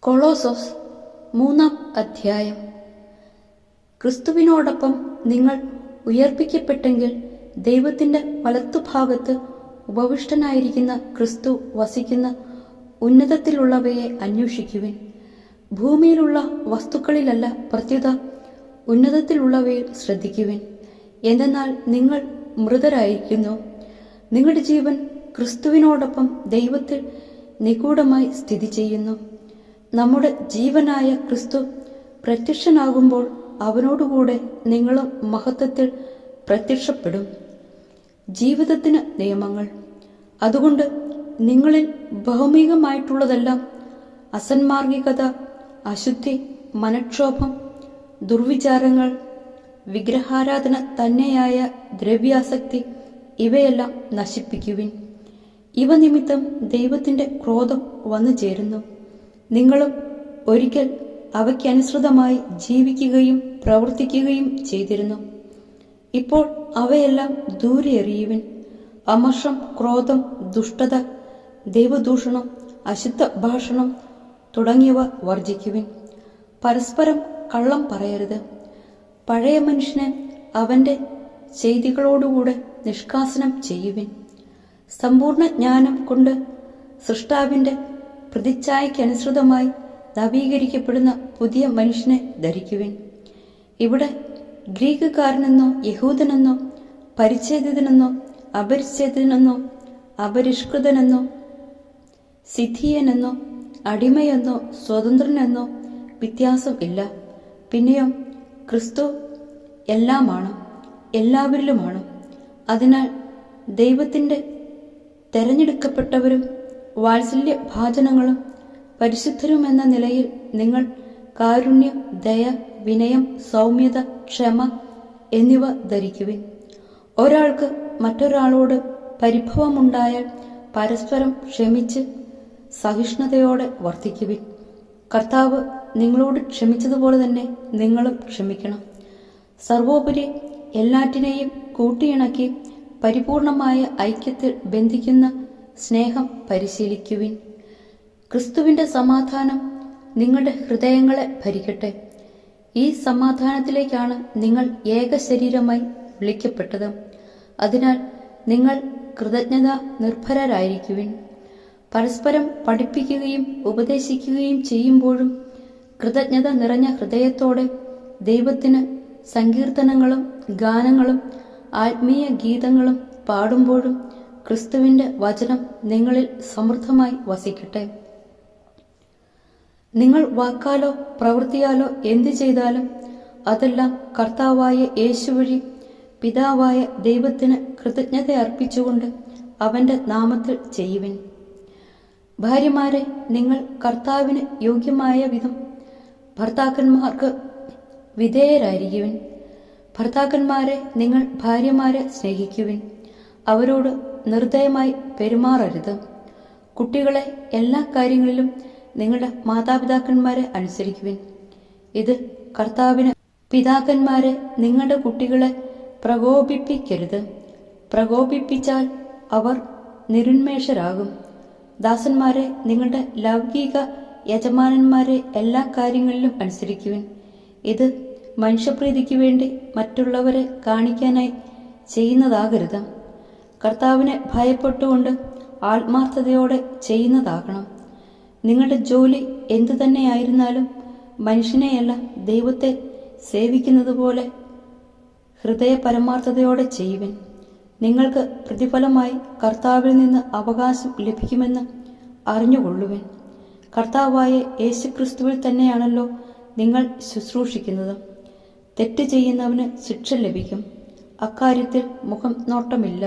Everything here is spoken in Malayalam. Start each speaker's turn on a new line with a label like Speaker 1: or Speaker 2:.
Speaker 1: കൊളോസോസ് 3-ാം അധ്യായം. ക്രിസ്തുവിനോടൊപ്പം നിങ്ങൾ ഉയർപ്പിക്കപ്പെട്ടെങ്കിൽ ദൈവത്തിന്റെ വലത്തുഭാഗത്ത് ഉപവിഷ്ടനായിരിക്കുന്ന ക്രിസ്തു വസിക്കുന്ന ഉന്നതത്തിലുള്ളവയെ അന്വേഷിക്കുവിൻ. ഭൂമിയിലുള്ള വസ്തുക്കളിലല്ല, പ്രത്യുത ഉന്നതത്തിലുള്ളവയിൽ ശ്രദ്ധിക്കുവിൻ. എന്തെന്നാൽ നിങ്ങൾ മൃതരായിരിക്കുന്നു, നിങ്ങളുടെ ജീവൻ ക്രിസ്തുവിനോടൊപ്പം ദൈവത്തിൽ നിഗൂഢമായി സ്ഥിതി ചെയ്യുന്നു. നമ്മുടെ ജീവനായ ക്രിസ്തു പ്രത്യക്ഷനാകുമ്പോൾ അവനോടുകൂടെ നിങ്ങളും മഹത്വത്തിൽ പ്രത്യക്ഷപ്പെടും. ജീവിതത്തിന് നിയമങ്ങൾ. അതുകൊണ്ട് നിങ്ങളിൽ ഭൗമികമായിട്ടുള്ളതെല്ലാം, അസന്മാർഗികത, അശുദ്ധി, മനക്ഷോഭം, ദുർവിചാരങ്ങൾ, വിഗ്രഹാരാധന തന്നെയായ ദ്രവ്യാസക്തി, ഇവയെല്ലാം നശിപ്പിക്കുവിൻ. ഇവ നിമിത്തം ദൈവത്തിന്റെ ക്രോധം വന്നു ചേരുന്നു. നിങ്ങളും ഒരിക്കൽ അവയ്ക്കനുസൃതമായി ജീവിക്കുകയും പ്രവർത്തിക്കുകയും ചെയ്തിരുന്നു. ഇപ്പോൾ അവയെല്ലാം ദൂരെ എറിയുവിൻ. അമർഷം, ക്രോധം, ദുഷ്ടത, ദൈവദൂഷണം, അശുദ്ധ ഭാഷണം തുടങ്ങിയവ വർജിക്കുവിൻ. പരസ്പരം കള്ളം പറയരുത്. പഴയ മനുഷ്യനെ അവന്റെ ചെയ്തികളോടുകൂടെ നിഷ്കാസനം ചെയ്യുവിൻ. സമ്പൂർണ്ണ ജ്ഞാനം കൊണ്ട് സൃഷ്ടാവിന്റെ പ്രതിച്ഛായയ്ക്കനുസൃതമായി നവീകരിക്കപ്പെടുന്ന പുതിയ മനുഷ്യനെ ധരിക്കുവിൻ. ഇവിടെ ഗ്രീക്കുകാരനെന്നോ യഹൂദനെന്നോ പരിച്ഛേദിതനെന്നോ അപരിച്ഛേദിതനെന്നോ അപരിഷ്കൃതനെന്നോ സിഥിയനെന്നോ അടിമയെന്നോ സ്വതന്ത്രനെന്നോ വ്യത്യാസം ഇല്ല. പിന്നെയോ ക്രിസ്തു എല്ലാമാണ്, എല്ലാവരിലുമാണ്. അതിനാൽ ദൈവത്തിന്റെ തെരഞ്ഞെടുക്കപ്പെട്ടവരും വാത്സല്യ ഭാജനങ്ങളും പരിശുദ്ധരുമെന്ന നിലയിൽ നിങ്ങൾ കാരുണ്യം, ദയ, വിനയം, സൗമ്യത, ക്ഷമ എന്നിവ ധരിക്കുവിൻ. ഒരാൾക്ക് മറ്റൊരാളോട് പരിഭവമുണ്ടായാൽ പരസ്പരം ക്ഷമിച്ച് സഹിഷ്ണുതയോടെ വർത്തിക്കുവിൻ. കർത്താവ് നിങ്ങളോട് ക്ഷമിച്ചതുപോലെ തന്നെ നിങ്ങളും ക്ഷമിക്കണം. സർവോപരി എല്ലാറ്റിനെയും കൂട്ടിയിണക്കി പരിപൂർണമായ ഐക്യത്തിൽ ബന്ധിക്കുന്ന സ്നേഹം പരിശീലിക്കുവിൻ. ക്രിസ്തുവിന്റെ സമാധാനം നിങ്ങളുടെ ഹൃദയങ്ങളെ ഭരിക്കട്ടെ. ഈ സമാധാനത്തിലേക്കാണ് നിങ്ങൾ ഏക ശരീരമായി വിളിക്കപ്പെട്ടത്. അതിനാൽ നിങ്ങൾ കൃതജ്ഞത നിർഭരരായിരിക്കുവിൻ. പരസ്പരം പഠിപ്പിക്കുകയും ഉപദേശിക്കുകയും ചെയ്യുമ്പോഴും കൃതജ്ഞത നിറഞ്ഞ ഹൃദയത്തോടെ ദൈവത്തിന് സങ്കീർത്തനങ്ങളും ഗാനങ്ങളും ആത്മീയ ഗീതങ്ങളും പാടുമ്പോഴും ക്രിസ്തുവിന്റെ വചനം നിങ്ങളിൽ സമൃദ്ധമായി വസിക്കട്ടെ. നിങ്ങൾ വാക്കാലോ പ്രവൃത്തിയാലോ എന്തു ചെയ്താലും അതെല്ലാം കർത്താവായ യേശു വഴി പിതാവായ ദൈവത്തിന് കൃതജ്ഞത അർപ്പിച്ചുകൊണ്ട് അവന്റെ നാമത്തിൽ ചെയ്യുവിൻ. ഭാര്യമാരെ, നിങ്ങൾ കർത്താവിന് യോഗ്യമായ വിധം ഭർത്താക്കന്മാർക്ക് വിധേയരായിരിക്കുവിൻ. ഭർത്താക്കന്മാരെ, നിങ്ങൾ ഭാര്യമാരെ സ്നേഹിക്കുവിൻ. അവരോട് നിർദ്ദയമായി പെരുമാറരുത്. കുട്ടികളെ, എല്ലാ കാര്യങ്ങളിലും നിങ്ങളുടെ മാതാപിതാക്കന്മാരെ അനുസരിക്കുവിൻ. ഇത് കർത്താവിന്. പിതാക്കന്മാരെ, നിങ്ങളുടെ കുട്ടികളെ പ്രകോപിപ്പിക്കരുത്. പ്രകോപിപ്പിച്ചാൽ അവർ നിരുന്മേഷരാകും. ദാസന്മാരെ, നിങ്ങളുടെ ലൗകിക യജമാനന്മാരെ എല്ലാ കാര്യങ്ങളിലും അനുസരിക്കുവിൻ. ഇത് മനുഷ്യപ്രീതിക്ക് വേണ്ടി മറ്റുള്ളവരെ കാണിക്കാനായി ചെയ്യുന്നതാകരുത്. കർത്താവിനെ ഭയപ്പെട്ടുകൊണ്ട് ആത്മാർത്ഥതയോടെ ചെയ്യുന്നതാകണം. നിങ്ങളുടെ ജോലി എന്തു തന്നെയായിരുന്നാലും മനുഷ്യനെയല്ല, ദൈവത്തെ സേവിക്കുന്നത് പോലെ ഹൃദയ പരമാർത്ഥതയോടെ ചെയ്യുവിൻ. നിങ്ങൾക്ക് പ്രതിഫലമായി കർത്താവിൽ നിന്ന് അവകാശം ലഭിക്കുമെന്ന് അറിഞ്ഞുകൊള്ളുവിൻ. കർത്താവായ യേശുക്രിസ്തുവിൽ തന്നെയാണല്ലോ നിങ്ങൾ ശുശ്രൂഷിക്കുന്നത്. തെറ്റ് ചെയ്യുന്നവന് ശിക്ഷ ലഭിക്കും. അക്കാര്യത്തിൽ മുഖം നോട്ടമില്ല.